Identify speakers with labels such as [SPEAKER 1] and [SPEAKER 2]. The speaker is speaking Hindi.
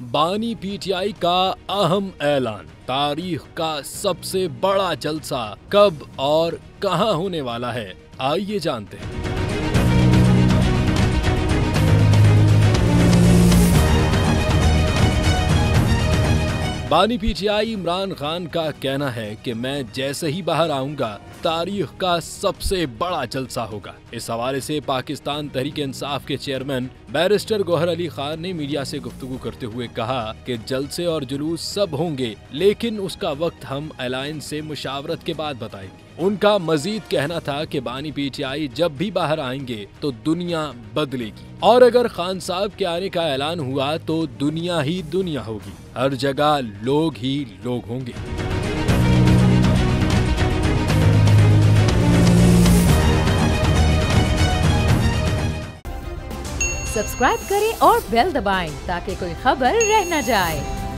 [SPEAKER 1] बानी पीटीआई का अहम ऐलान, तारीख का सबसे बड़ा जलसा कब और कहां होने वाला है, आइए जानते हैं। बानी पीटीआई इमरान खान का कहना है कि मैं जैसे ही बाहर आऊंगा तारीख का सबसे बड़ा जलसा होगा। इस हवाले से पाकिस्तान तहरीक इंसाफ के चेयरमैन बैरिस्टर गौहर अली खान ने मीडिया से गुफ्तगू करते हुए कहा कि जलसे और जुलूस सब होंगे, लेकिन उसका वक्त हम अलायंस से मुशावरत के बाद बताएंगे। उनका मजीद कहना था कि बानी पीटीआई जब भी बाहर आएंगे तो दुनिया बदलेगी, और अगर खान साहब के आने का ऐलान हुआ तो दुनिया ही दुनिया होगी, हर जगह लोग ही लोग होंगे।
[SPEAKER 2] सब्सक्राइब करें और बेल दबाएं ताकि कोई खबर रह न जाए।